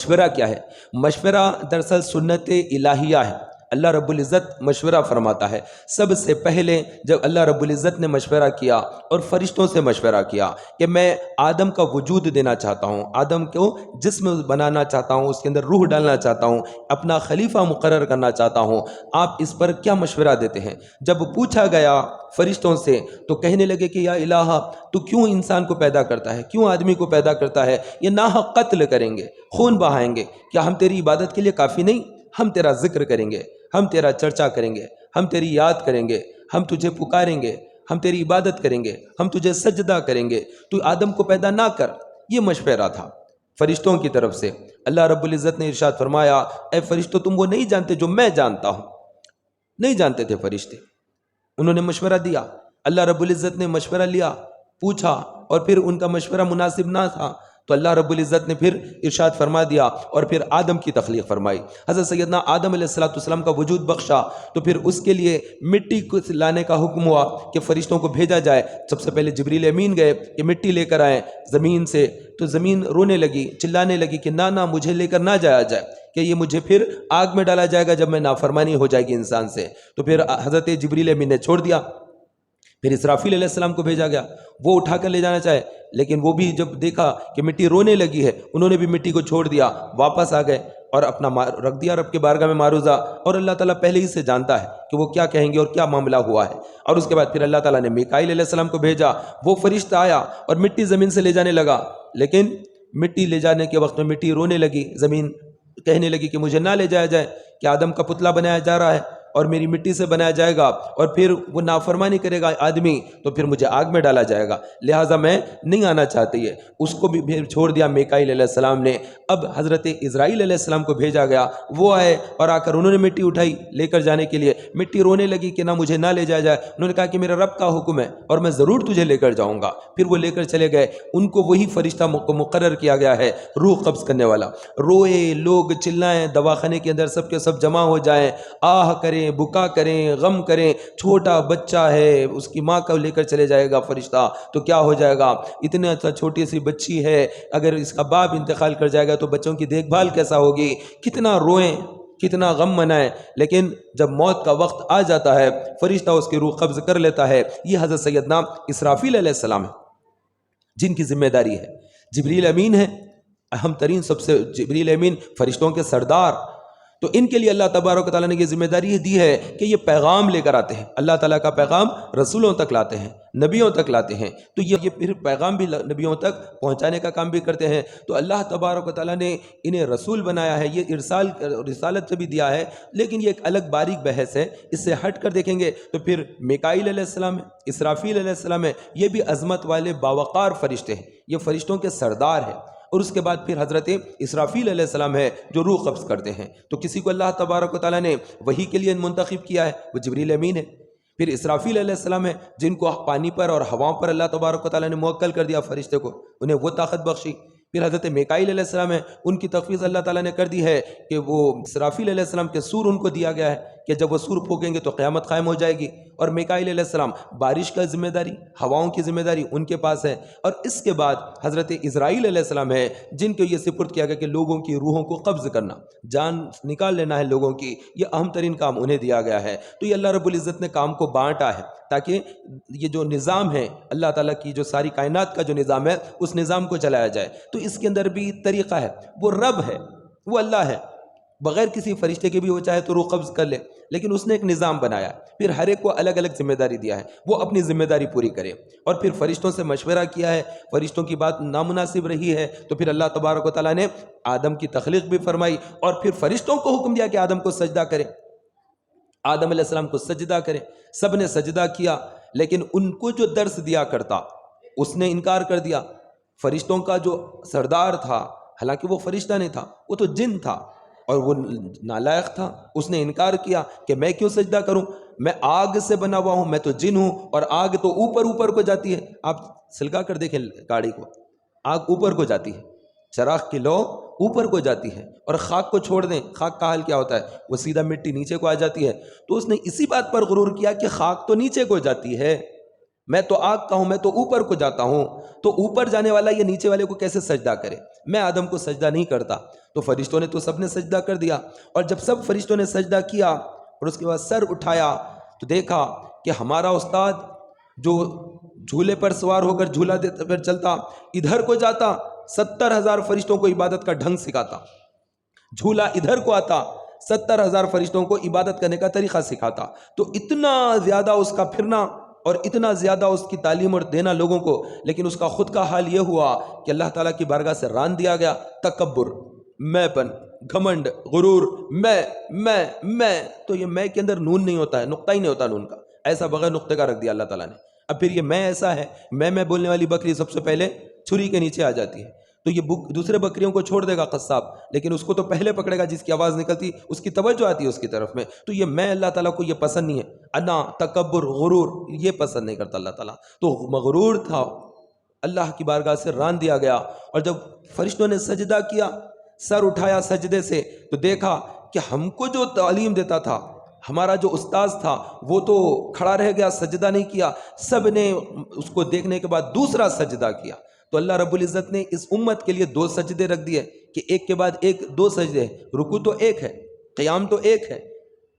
مشورہ کیا ہے؟ مشورہ دراصل سنت الہیہ ہے۔ اللہ رب العزت مشورہ فرماتا ہے۔ سب سے پہلے جب اللہ رب العزت نے مشورہ کیا اور فرشتوں سے مشورہ کیا کہ میں آدم کا وجود دینا چاہتا ہوں، آدم کو جسم بنانا چاہتا ہوں، اس کے اندر روح ڈالنا چاہتا ہوں، اپنا خلیفہ مقرر کرنا چاہتا ہوں، آپ اس پر کیا مشورہ دیتے ہیں؟ جب پوچھا گیا فرشتوں سے تو کہنے لگے کہ یا الہ، تو کیوں انسان کو پیدا کرتا ہے، کیوں آدمی کو پیدا کرتا ہے؟ یہ ناحق قتل کریں گے، خون بہائیں گے، کیا ہم تیری عبادت کے لیے کافی نہیں؟ ہم تیرا ذکر کریں گے، ہم تیرا چرچا کریں گے، ہم تیری یاد کریں گے، ہم تجھے پکاریں گے، ہم تیری عبادت کریں گے، ہم تجھے سجدہ کریں گے، تو آدم کو پیدا نہ کر۔ یہ مشورہ تھا فرشتوں کی طرف سے۔ اللہ رب العزت نے ارشاد فرمایا اے فرشتوں، تم وہ نہیں جانتے جو میں جانتا ہوں۔ نہیں جانتے تھے فرشتے، انہوں نے مشورہ دیا، اللہ رب العزت نے مشورہ لیا، پوچھا، اور پھر ان کا مشورہ مناسب نہ تھا تو اللہ رب العزت نے پھر ارشاد فرما دیا اور پھر آدم کی تخلیق فرمائی۔ حضرت سیدنا آدم علیہ السلام کا وجود بخشا تو پھر اس کے لیے مٹی کو لانے کا حکم ہوا کہ فرشتوں کو بھیجا جائے۔ سب سے پہلے جبریل امین گئے کہ مٹی لے کر آئیں زمین سے، تو زمین رونے لگی، چلانے لگی کہ نہ مجھے لے کر نہ جایا جائے، کہ یہ مجھے پھر آگ میں ڈالا جائے گا جب میں نافرمانی ہو جائے گی انسان سے۔ تو پھر حضرت جبریل امین نے چھوڑ دیا۔ پھر اسرافیل علیہ السلام کو بھیجا گیا، وہ اٹھا کر لے جانا چاہے، لیکن وہ بھی جب دیکھا کہ مٹی رونے لگی ہے، انہوں نے بھی مٹی کو چھوڑ دیا، واپس آ گئے اور اپنا رکھ دیا رب کے بارگاہ میں معروضہ، اور اللہ تعالیٰ پہلے ہی سے جانتا ہے کہ وہ کیا کہیں گے اور کیا معاملہ ہوا ہے۔ اور اس کے بعد پھر اللہ تعالیٰ نے میکائیل علیہ السلام کو بھیجا، وہ فرشتہ آیا اور مٹی زمین سے لے جانے لگا، لیکن مٹی لے جانے کے وقت میں مٹی رونے لگی، زمین کہنے لگی کہ مجھے نہ لے جایا جائے، کہ آدم کا پتلا بنایا جا رہا ہے اور میری مٹی سے بنایا جائے گا، اور پھر وہ نافرمانی کرے گا آدمی تو پھر مجھے آگ میں ڈالا جائے گا، لہٰذا میں نہیں آنا چاہتی ہے۔ اس کو بھی پھر چھوڑ دیا میکائیل علیہ السلام نے۔ اب حضرت اسرائیل علیہ السلام کو بھیجا گیا، وہ آئے اور آ کر انہوں نے مٹی اٹھائی لے کر جانے کے لیے، مٹی رونے لگی کہ نہ مجھے نہ لے جایا جائے، انہوں نے کہا کہ میرا رب کا حکم ہے اور میں ضرور تجھے لے کر جاؤں گا۔ پھر وہ لے کر چلے گئے، ان کو وہی فرشتہ مقرر کیا گیا ہے روح قبض کرنے والا۔ روئے لوگ، چلائیں، دواخانے کے اندر سب کے سب جمع ہو جائیں، آہ کریں، بکا کریں، غم کریں، چھوٹا بچہ ہے اس کی ماں کو لے کر چلے جائے گا فرشتہ تو کیا ہو جائے گا، اتنا چھوٹی سی بچی ہے، اگر اس کا باپ انتقال کر جائے گا تو بچوں کی دیکھ بھال کیسا ہوگی، کتنا روئیں، کتنا غم منائیں۔ لیکن جب موت کا وقت آ جاتا ہے فرشتہ اس کی روح قبض کر لیتا ہے۔ یہ حضرت سیدنا اسرافیل علیہ السلام ہے جن کی ذمہ داری ہے۔ جبریل امین ہے، اہم ترین، سب سے جبریل امین فرشتوں کے سردار، تو ان کے لیے اللہ تبارک و تعالیٰ نے یہ ذمہ داری دی ہے کہ یہ پیغام لے کر آتے ہیں، اللہ تعالیٰ کا پیغام رسولوں تک لاتے ہیں، نبیوں تک لاتے ہیں، تو یہ پھر پیغام بھی نبیوں تک پہنچانے کا کام بھی کرتے ہیں۔ تو اللہ تبارک و تعالیٰ نے انہیں رسول بنایا ہے، یہ رسالت سے بھی دیا ہے، لیکن یہ ایک الگ باریک بحث ہے، اس سے ہٹ کر دیکھیں گے تو پھر میکائیل علیہ السلام ہے، اسرافیل علیہ السلام ہے، یہ بھی عظمت والے باوقار فرشتے ہیں، یہ فرشتوں کے سردار ہیں۔ اور اس کے بعد پھر حضرت اسرافیل علیہ السلام ہے جو روح قبض کرتے ہیں۔ تو کسی کو اللہ تبارک و تعالیٰ نے وحی کے لیے منتخب کیا ہے، وہ جبریل امین ہے۔ پھر اسرافیل علیہ السلام ہے جن کو پانی پر اور ہواؤں پر اللہ تبارک و تعالیٰ نے موکل کر دیا فرشتے کو، انہیں وہ طاقت بخشی۔ پھر حضرت میکائیل علیہ السلام ہے، ان کی تخفیض اللہ تعالیٰ نے کر دی ہے کہ وہ اسرافیل علیہ السلام کے سور ان کو دیا گیا ہے کہ جب وہ سور پھونکیں گے تو قیامت قائم ہو جائے گی۔ اور میکائیل علیہ السلام بارش کا ذمہ داری، ہواؤں کی ذمہ داری ان کے پاس ہے۔ اور اس کے بعد حضرت اسرائیل علیہ السلام ہے جن کو یہ سپرد کیا گیا کہ لوگوں کی روحوں کو قبض کرنا، جان نکال لینا ہے لوگوں کی، یہ اہم ترین کام انہیں دیا گیا ہے۔ تو یہ اللہ رب العزت نے کام کو بانٹا ہے تاکہ یہ جو نظام ہے اللہ تعالیٰ کی جو ساری کائنات کا جو نظام ہے اس نظام کو چلایا جائے۔ تو اس کے اندر بھی طریقہ ہے، وہ رب ہے، وہ اللہ ہے، بغیر کسی فرشتے کے بھی وہ چاہے تو روح قبض کر لے، لیکن اس نے ایک نظام بنایا، پھر ہر ایک کو الگ الگ ذمہ داری دیا ہے، وہ اپنی ذمہ داری پوری کرے۔ اور پھر فرشتوں سے مشورہ کیا ہے، فرشتوں کی بات نامناسب رہی ہے تو پھر اللہ تبارک و تعالیٰ نے آدم کی تخلیق بھی فرمائی، اور پھر فرشتوں کو حکم دیا کہ آدم کو سجدہ کرے، آدم علیہ السلام کو سجدہ کرے، سب نے سجدہ کیا، لیکن ان کو جو درس دیا کرتا اس نے انکار کر دیا۔ فرشتوں کا جو سردار تھا، حالانکہ وہ فرشتہ نہیں تھا، وہ تو جن تھا اور وہ نالائق تھا، اس نے انکار کیا کہ میں کیوں سجدہ کروں، میں آگ سے بنا ہوا ہوں، میں تو جن ہوں، اور آگ تو اوپر اوپر کو جاتی ہے، آپ سلکا کر دیکھیں گاڑی کو، آگ اوپر کو جاتی ہے، چراغ کی لو اوپر کو جاتی ہے، اور خاک کو چھوڑ دیں، خاک کا حال کیا ہوتا ہے، وہ سیدھا مٹی نیچے کو آ جاتی ہے۔ تو اس نے اسی بات پر غرور کیا کہ خاک تو نیچے کو جاتی ہے، میں تو آگ کا ہوں، میں تو اوپر کو جاتا ہوں، تو اوپر جانے والا یہ نیچے والے کو کیسے سجدہ کرے؟ میں آدم کو سجدہ نہیں کرتا۔ تو فرشتوں نے تو سب نے سجدہ کر دیا، اور جب سب فرشتوں نے سجدہ کیا اور اس کے بعد سر اٹھایا تو دیکھا کہ ہمارا استاد جو جھولے پر سوار ہو کر جھولا دیتے پر چلتا، ادھر کو جاتا 70,000 فرشتوں کو عبادت کا ڈھنگ سکھاتا، جھولا ادھر کو آتا 70,000 فرشتوں کو عبادت کرنے کا طریقہ سکھاتا۔ تو اتنا زیادہ اس کا پھرنا اور اتنا زیادہ اس کی تعلیم اور دینا لوگوں کو، لیکن اس کا خود کا حال یہ ہوا کہ اللہ تعالیٰ کی بارگاہ سے ران دیا گیا۔ تکبر، میں پن، گھمنڈ، غرور، میں تو یہ میں کے اندر نون نہیں ہوتا ہے، نقطہ ہی نہیں ہوتا نون کا، ایسا بغیر نقطے کا رکھ دیا اللہ تعالیٰ نے۔ اب پھر یہ میں ایسا ہے، میں بولنے والی بکری سب سے پہلے چھری کے نیچے آ جاتی ہے، تو یہ دوسرے بکریوں کو چھوڑ دے گا قصاب، لیکن اس کو تو پہلے پکڑے گا جس کی آواز نکلتی، اس کی توجہ آتی ہے اس کی طرف میں۔ تو یہ میں اللہ تعالیٰ کو یہ پسند نہیں ہے، انا، تکبر، غرور، یہ پسند نہیں کرتا اللہ تعالیٰ۔ تو مغرور تھا، اللہ کی بارگاہ سے ران دیا گیا، اور جب فرشتوں نے سجدہ کیا، سر اٹھایا سجدے سے، تو دیکھا کہ ہم کو جو تعلیم دیتا تھا، ہمارا جو استاذ تھا، وہ تو کھڑا رہ گیا، سجدہ نہیں کیا۔ سب نے اس کو دیکھنے کے بعد دوسرا سجدہ کیا۔ تو اللہ رب العزت نے اس امت کے لیے 2 سجدے رکھ دیے کہ ایک کے بعد ایک 2 سجدے، رکوع تو ایک ہے، قیام تو ایک ہے،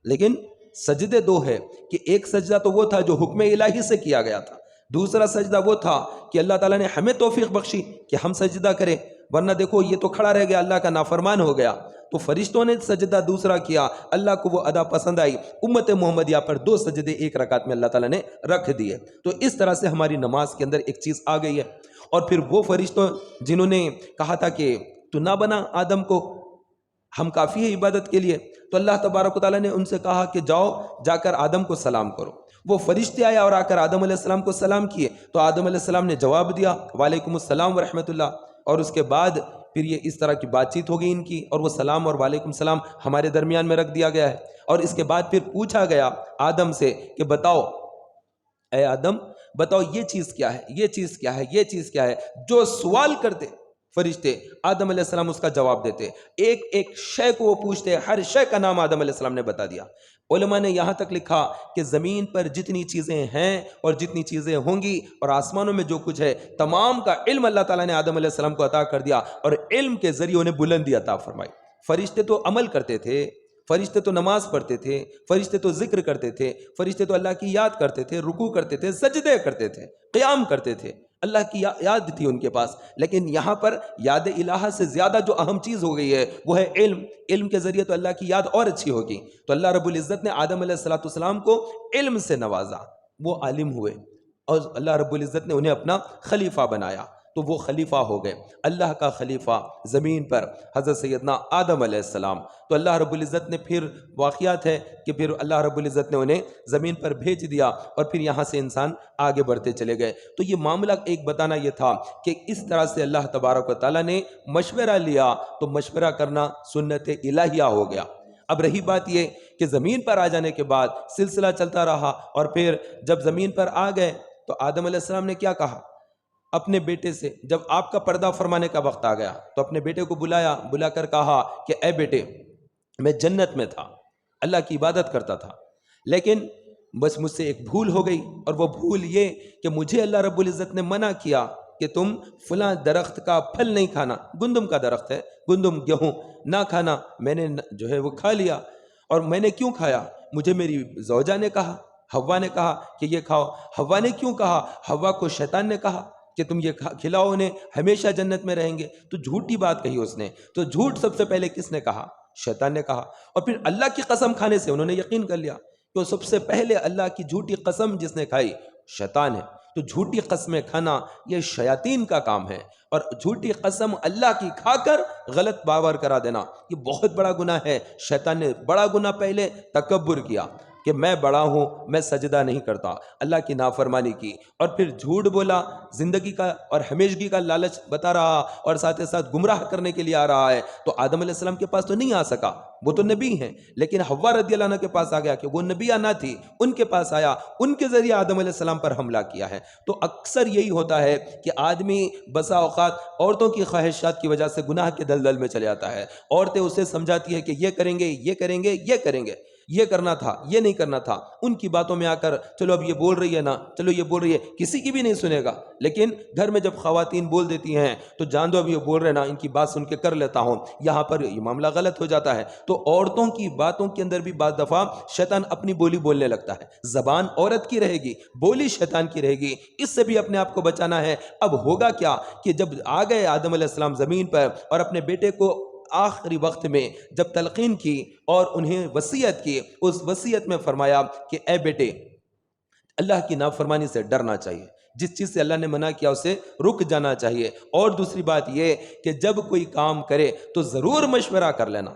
لیکن سجدے 2 ہے کہ ایک سجدہ تو وہ تھا جو حکم الہی سے کیا گیا تھا، دوسرا سجدہ وہ تھا کہ اللہ تعالیٰ نے ہمیں توفیق بخشی کہ ہم سجدہ کریں، ورنہ دیکھو یہ تو کھڑا رہ گیا، اللہ کا نافرمان ہو گیا۔ تو فرشتوں نے سجدہ دوسرا کیا، اللہ کو وہ ادا پسند آئی، امت محمدیہ پر 2 سجدے ایک رکعت میں اللہ تعالیٰ نے رکھ دیے۔ تو اس طرح سے ہماری نماز کے اندر ایک چیز آ گئی ہے۔ اور پھر وہ فرشتوں جنہوں نے کہا تھا کہ تو نہ بنا آدم کو، ہم کافی ہے عبادت کے لیے، تو اللہ تبارک و تعالیٰ نے ان سے کہا کہ جاؤ جا کر آدم کو سلام کرو۔ وہ فرشتے آیا اور آ کر آدم علیہ السلام کو سلام کیے، تو آدم علیہ السلام نے جواب دیا وعلیکم السلام ورحمۃ اللہ، اور اس کے بعد پھر یہ اس طرح کی بات چیت ہو گئی ان کی، اور وہ سلام اور وعلیکم السلام ہمارے درمیان میں رکھ دیا گیا ہے۔ اور اس کے بعد پھر پوچھا گیا آدم سے کہ بتاؤ اے آدم، بتاؤ یہ چیز کیا ہے، یہ چیز کیا ہے، یہ چیز کیا ہے؟ جو سوال کرتے فرشتے، آدم علیہ السلام اس کا جواب دیتے، ایک ایک شے کو وہ پوچھتے، ہر شے کا نام آدم علیہ السلام نے بتا دیا۔ علماء نے یہاں تک لکھا کہ زمین پر جتنی چیزیں ہیں اور جتنی چیزیں ہوں گی اور آسمانوں میں جو کچھ ہے، تمام کا علم اللہ تعالیٰ نے آدم علیہ السلام کو عطا کر دیا، اور علم کے ذریعے انہیں بلندی عطا فرمائی۔ فرشتے تو عمل کرتے تھے، فرشتے تو نماز پڑھتے تھے، فرشتے تو ذکر کرتے تھے، فرشتے تو اللہ کی یاد کرتے تھے، رکوع کرتے تھے، سجدے کرتے تھے، قیام کرتے تھے، اللہ کی یاد تھی ان کے پاس۔ لیکن یہاں پر یاد الہ سے زیادہ جو اہم چیز ہو گئی ہے وہ ہے علم۔ علم کے ذریعے تو اللہ کی یاد اور اچھی ہوگی۔ تو اللہ رب العزت نے آدم علیہ السلام کو علم سے نوازا، وہ عالم ہوئے، اور اللہ رب العزت نے انہیں اپنا خلیفہ بنایا، تو وہ خلیفہ ہو گئے، اللہ کا خلیفہ زمین پر حضرت سیدنا آدم علیہ السلام۔ تو اللہ رب العزت نے پھر واقعات ہے کہ پھر اللہ رب العزت نے انہیں زمین پر بھیج دیا، اور پھر یہاں سے انسان آگے بڑھتے چلے گئے۔ تو یہ معاملہ ایک بتانا یہ تھا کہ اس طرح سے اللہ تبارک و تعالیٰ نے مشورہ لیا، تو مشورہ کرنا سنت الہیہ ہو گیا۔ اب رہی بات یہ کہ زمین پر آ جانے کے بعد سلسلہ چلتا رہا، اور پھر جب زمین پر آ گئے تو آدم علیہ السلام نے کیا کہا اپنے بیٹے سے؟ جب آپ کا پردہ فرمانے کا وقت آ گیا تو اپنے بیٹے کو بلایا، بلا کر کہا کہ اے بیٹے، میں جنت میں تھا، اللہ کی عبادت کرتا تھا، لیکن بس مجھ سے ایک بھول ہو گئی، اور وہ بھول یہ کہ مجھے اللہ رب العزت نے منع کیا کہ تم فلاں درخت کا پھل نہیں کھانا، گندم کا درخت ہے، گندم گیہوں نہ کھانا، میں نے جو ہے وہ کھا لیا۔ اور میں نے کیوں کھایا؟ مجھے میری زوجہ نے کہا، حوا نے کہا کہ یہ کھاؤ۔ حوا نے کیوں کہا؟ حوا کو شیطان نے کہا کہ تم یہ کھلاؤ انہیں، ہمیشہ جنت میں رہیں گے، تو جھوٹی بات کہی اس نے۔ تو جھوٹ سب سے پہلے کس نے کہا؟ شیطان نے کہا، اور پھر اللہ کی قسم کھانے سے انہوں نے یقین کر لیا کہ سب سے پہلے اللہ کی جھوٹی قسم جس نے کھائی شیطان ہے۔ تو جھوٹی قسمیں کھانا یہ شیاطین کا کام ہے، اور جھوٹی قسم اللہ کی کھا کر غلط باور کرا دینا یہ بہت بڑا گناہ ہے۔ شیطان نے بڑا گناہ پہلے تکبر کیا کہ میں بڑا ہوں، میں سجدہ نہیں کرتا، اللہ کی نافرمانی کی، اور پھر جھوٹ بولا، زندگی کا اور ہمیشگی کا لالچ بتا رہا، اور ساتھ ساتھ گمراہ کرنے کے لیے آ رہا ہے۔ تو آدم علیہ السلام کے پاس تو نہیں آ سکا، وہ تو نبی ہیں، لیکن حوا رضی اللہ عنہ کے پاس آ گیا کہ وہ نبیہ نہ تھی، ان کے پاس آیا، ان کے ذریعے آدم علیہ السلام پر حملہ کیا ہے۔ تو اکثر یہی ہوتا ہے کہ آدمی بسا اوقات عورتوں کی خواہشات کی وجہ سے گناہ کے دلدل میں چلے جاتا ہے، عورتیں اسے سمجھاتی ہے کہ یہ کریں گے، یہ کریں گے، یہ کریں گے، یہ کرنا تھا، یہ نہیں کرنا تھا، ان کی باتوں میں آ کر چلو اب یہ بول رہی ہے نا، چلو یہ بول رہی ہے، کسی کی بھی نہیں سنے گا۔ لیکن گھر میں جب خواتین بول دیتی ہیں تو جان دو اب یہ بول رہے نا، ان کی بات سن کے کر لیتا ہوں، یہاں پر یہ معاملہ غلط ہو جاتا ہے۔ تو عورتوں کی باتوں کے اندر بھی بعض دفعہ شیطان اپنی بولی بولنے لگتا ہے۔ زبان عورت کی رہے گی، بولی شیطان کی رہے گی، اس سے بھی اپنے آپ کو بچانا ہے۔ اب ہوگا کیا کہ جب آ گئے آدم علیہ السلام زمین پر اور اپنے بیٹے کو آخری وقت میں جب تلقین کی اور انہیں وصیت کی، اس وصیت میں فرمایا کہ اے بیٹے، اللہ کی نافرمانی سے ڈرنا چاہیے، جس چیز سے اللہ نے منع کیا اسے رک جانا چاہیے، اور دوسری بات یہ کہ جب کوئی کام کرے تو ضرور مشورہ کر لینا۔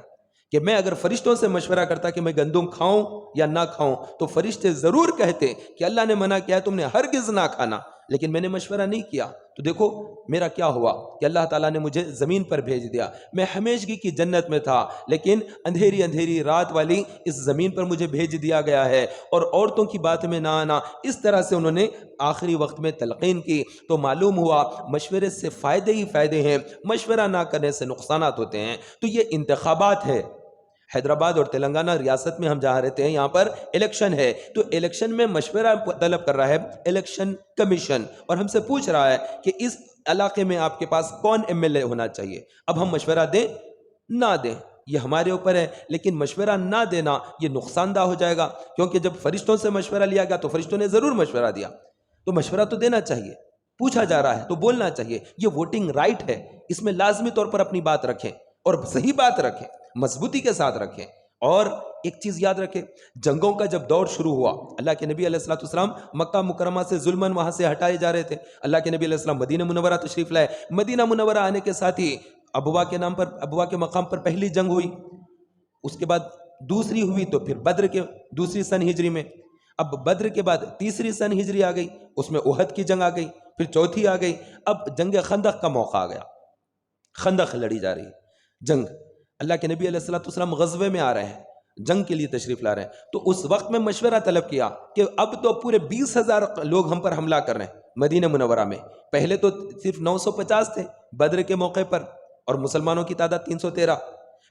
کہ میں اگر فرشتوں سے مشورہ کرتا کہ میں گندم کھاؤں یا نہ کھاؤں تو فرشتے ضرور کہتے کہ اللہ نے منع کیا ہے تم نے ہرگز نہ کھانا، لیکن میں نے مشورہ نہیں کیا، تو دیکھو میرا کیا ہوا کہ اللہ تعالیٰ نے مجھے زمین پر بھیج دیا۔ میں ہمیشگی کی جنت میں تھا، لیکن اندھیری اندھیری رات والی اس زمین پر مجھے بھیج دیا گیا ہے، اور عورتوں کی بات میں نہ آنا، اس طرح سے انہوں نے آخری وقت میں تلقین کی۔ تو معلوم ہوا مشورے سے فائدے ہی فائدے ہیں، مشورہ نہ کرنے سے نقصانات ہوتے ہیں۔ تو یہ انتخابات ہے، حیدرآباد اور تلنگانہ ریاست میں ہم جہاں رہتے ہیں یہاں پر الیکشن ہے، تو الیکشن میں مشورہ طلب کر رہا ہے الیکشن کمیشن، اور ہم سے پوچھ رہا ہے کہ اس علاقے میں آپ کے پاس کون ایم ایل اے ہونا چاہیے۔ اب ہم مشورہ دیں نہ دیں یہ ہمارے اوپر ہے، لیکن مشورہ نہ دینا یہ نقصان دہ ہو جائے گا، کیونکہ جب فرشتوں سے مشورہ لیا گیا تو فرشتوں نے ضرور مشورہ دیا، تو مشورہ تو دینا چاہیے، پوچھا جا رہا ہے تو بولنا چاہیے۔ یہ ووٹنگ رائٹ ہے، اس میں لازمی طور پر اپنی بات رکھیں اور صحیح بات رکھیں، مضبوطی کے ساتھ رکھیں۔ اور ایک چیز یاد رکھیں، جنگوں کا جب دور شروع ہوا، اللہ کے نبی علیہ الصلوۃ والسلام مکہ مکرمہ سے ظلماً وہاں سے ہٹائے جا رہے تھے، اللہ کے نبی علیہ السلام مدینہ منورہ تشریف لائے۔ مدینہ منورہ آنے کے ساتھ ہی ابوا کے نام پر، ابوا کے مقام پر پہلی جنگ ہوئی، اس کے بعد دوسری ہوئی، تو پھر بدر کے دوسری سن ہجری میں، اب بدر کے بعد تیسری سن ہجری آ گئی، اس میں احد کی جنگ آ گئی، پھر چوتھی آ گئی، اب جنگ خندق کا موقع آ گیا، خندق لڑی جا رہی ہے جنگ۔ اللہ کے نبی علیہ الصلوۃ والسلام غزوے میں آ رہے ہیں، جنگ کے لیے تشریف لا رہے ہیں، تو اس وقت میں مشورہ طلب کیا کہ اب تو پورے 20,000 لوگ ہم پر حملہ کر رہے ہیں مدینہ منورہ میں، پہلے تو صرف 950 تھے بدر کے موقع پر، اور مسلمانوں کی تعداد 313،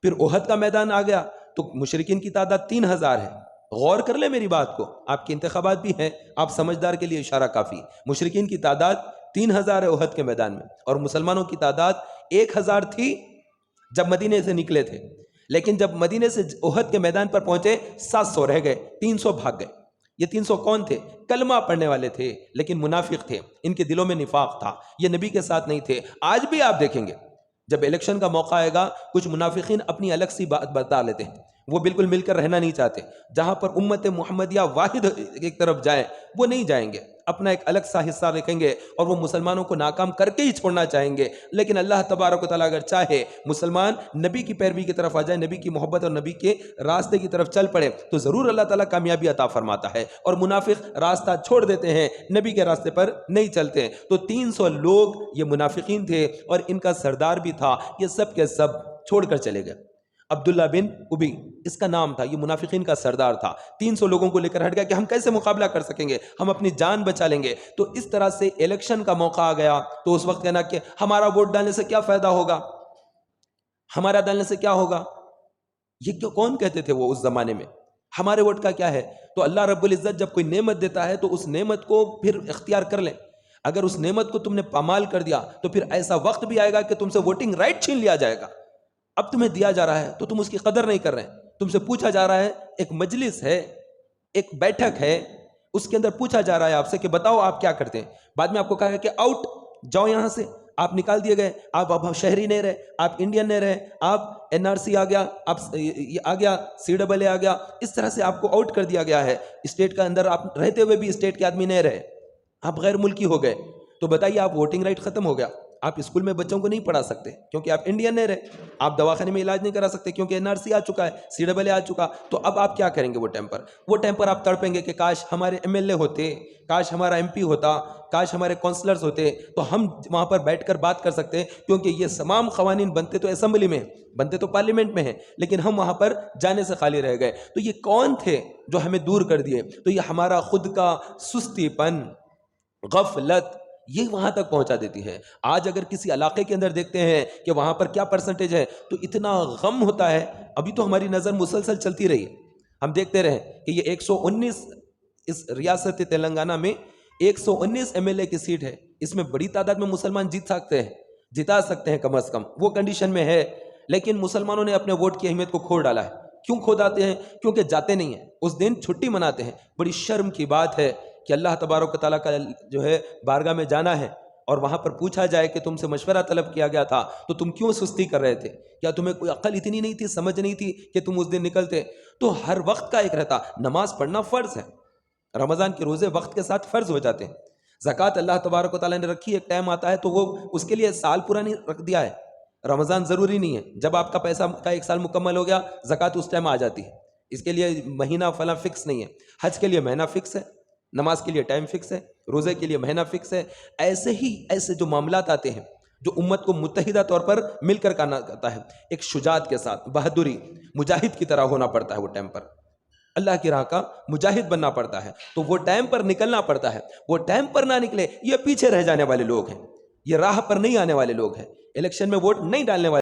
پھر احد کا میدان آ گیا تو مشرکین کی تعداد 3,000 ہے۔ غور کر لیں میری بات کو، آپ کے انتخابات بھی ہیں، آپ سمجھدار کے لیے اشارہ کافی۔ مشرکین کی تعداد 3,000 ہے احد کے میدان میں، اور مسلمانوں کی تعداد 1,000 تھی جب مدینے سے نکلے تھے، لیکن جب مدینے سے احد کے میدان پر پہنچے 700 رہ گئے، 300 بھاگ گئے۔ یہ 300 کون تھے؟ کلمہ پڑھنے والے تھے لیکن منافق تھے، ان کے دلوں میں نفاق تھا، یہ نبی کے ساتھ نہیں تھے۔ آج بھی آپ دیکھیں گے جب الیکشن کا موقع آئے گا کچھ منافقین اپنی الگ سی بات بتا لیتے ہیں، وہ بالکل مل کر رہنا نہیں چاہتے، جہاں پر امت محمدیہ واحد ایک طرف جائے وہ نہیں جائیں گے، اپنا ایک الگ سا حصہ رکھیں گے، اور وہ مسلمانوں کو ناکام کر کے ہی چھوڑنا چاہیں گے۔ لیکن اللہ تبارک و تعالیٰ اگر چاہے مسلمان نبی کی پیروی کی طرف آ جائے، نبی کی محبت اور نبی کے راستے کی طرف چل پڑے، تو ضرور اللہ تعالیٰ کامیابی عطا فرماتا ہے، اور منافق راستہ چھوڑ دیتے ہیں، نبی کے راستے پر نہیں چلتے۔ تو 300 لوگ یہ منافقین تھے اور ان کا سردار بھی تھا، یہ سب کے سب چھوڑ کر چلے گئے۔ عبداللہ بن ابی اس کا نام تھا، یہ منافقین کا سردار تھا، 300 لوگوں کو لے کر ہٹ گیا کہ ہم کیسے مقابلہ کر سکیں گے، ہم اپنی جان بچا لیں گے۔ تو اس طرح سے الیکشن کا موقع آ گیا تو اس وقت کہنا کہ ہمارا ووٹ ڈالنے سے کیا فائدہ ہوگا، ہمارا ڈالنے سے کیا ہوگا، یہ کون کہتے تھے وہ اس زمانے میں، ہمارے ووٹ کا کیا ہے۔ تو اللہ رب العزت جب کوئی نعمت دیتا ہے تو اس نعمت کو پھر اختیار کر لیں، اگر اس نعمت کو تم نے پامال کر دیا تو پھر ایسا وقت بھی آئے گا کہ تم سے ووٹنگ رائٹ چھین لیا جائے گا۔ اب تمہیں دیا جا رہا ہے تو تم اس کی قدر نہیں کر رہے ہیں، تم سے پوچھا جا رہا ہے، ایک مجلس ہے، ایک بیٹھک ہے، اس کے اندر پوچھا جا رہا ہے آپ سے کہ بتاؤ آپ کیا کرتے ہیں، بعد میں آپ کو کہا گیا کہ آؤٹ جاؤ یہاں سے، آپ نکال دیے گئے، آپ اب شہری نہیں رہے، آپ انڈین نہیں رہے، آپ NRC آ گیا، آپ آ گیا CAA آ گیا، اس طرح سے آپ کو آؤٹ کر دیا گیا ہے، اسٹیٹ کا اندر آپ رہتے ہوئے بھی اسٹیٹ کے آدمی نہیں رہے، آپ غیر ملکی ہو گئے، تو بتائیے آپ ووٹنگ رائٹ ختم ہو گیا، آپ اسکول میں بچوں کو نہیں پڑھا سکتے کیونکہ آپ انڈین نہیں رہے، آپ دواخانے میں علاج نہیں کرا سکتے کیونکہ NRC آ چکا ہے، CAA آ چکا، تو اب آپ کیا کریں گے وہ ٹائم پر آپ تڑپیں گے کہ کاش ہمارے MLA ہوتے، کاش ہمارا MP ہوتا، کاش ہمارے کونسلرز ہوتے تو ہم وہاں پر بیٹھ کر بات کر سکتے، کیونکہ یہ تمام قوانین بنتے تو اسمبلی میں بنتے تو پارلیمنٹ میں ہیں، لیکن ہم وہاں پر جانے سے خالی رہ گئے۔ تو یہ کون تھے جو ہمیں دور کر دیے؟ تو یہ ہمارا خود کا سستی پن، غفلت، یہ وہاں تک پہنچا دیتی ہے۔ آج اگر کسی علاقے کے اندر دیکھتے ہیں کہ وہاں پر کیا پرسنٹیج ہے تو اتنا غم ہوتا ہے، ابھی تو ہماری نظر مسلسل چلتی رہی ہے، ہم دیکھتے رہے کہ یہ 119 اس ریاست تلنگانہ میں 119 MLA کی سیٹ ہے، اس میں بڑی تعداد میں مسلمان جیت سکتے ہیں، جتا سکتے ہیں کم از کم، وہ کنڈیشن میں ہے، لیکن مسلمانوں نے اپنے ووٹ کی اہمیت کو کھو ڈالا ہے۔ کیوں کھو جاتے ہیں؟ کیونکہ جاتے نہیں ہیں، اس دن چھٹی مناتے ہیں۔ بڑی شرم کی بات ہے کہ اللہ تبارک و تعالیٰ کا جو ہے بارگاہ میں جانا ہے اور وہاں پر پوچھا جائے کہ تم سے مشورہ طلب کیا گیا تھا تو تم کیوں سستی کر رہے تھے؟ کیا تمہیں کوئی عقل اتنی نہیں تھی، سمجھ نہیں تھی کہ تم اس دن نکلتے؟ تو ہر وقت کا ایک رہتا، نماز پڑھنا فرض ہے، رمضان کے روزے وقت کے ساتھ فرض ہو جاتے ہیں، زکوٰۃ اللہ تبارک و تعالیٰ نے رکھی، ایک ٹائم آتا ہے تو وہ اس کے لیے سال پورا نہیں رکھ دیا ہے، رمضان ضروری نہیں ہے، جب آپ کا پیسہ کا 1 سال مکمل ہو گیا زکوٰۃ اس ٹائم آ جاتی ہے، اس کے لیے مہینہ فلاں فکس نہیں ہے۔ حج کے لیے مہینہ فکس ہے، نماز کے لیے ٹائم فکس ہے، روزے کے لیے مہینہ فکس ہے۔ ایسے جو معاملات آتے ہیں جو امت کو متحدہ طور پر مل کر کرنا کرتا ہے، ایک شجاعت کے ساتھ، بہادری، مجاہد کی طرح ہونا پڑتا ہے، وہ ٹائم پر اللہ کی راہ کا مجاہد بننا پڑتا ہے، تو وہ ٹائم پر نکلنا پڑتا ہے۔ وہ ٹائم پر نہ نکلے، یہ پیچھے رہ جانے والے لوگ ہیں، یہ راہ پر نہیں آنے والے لوگ ہیں، الیکشن میں ووٹ نہیں ڈالنے والے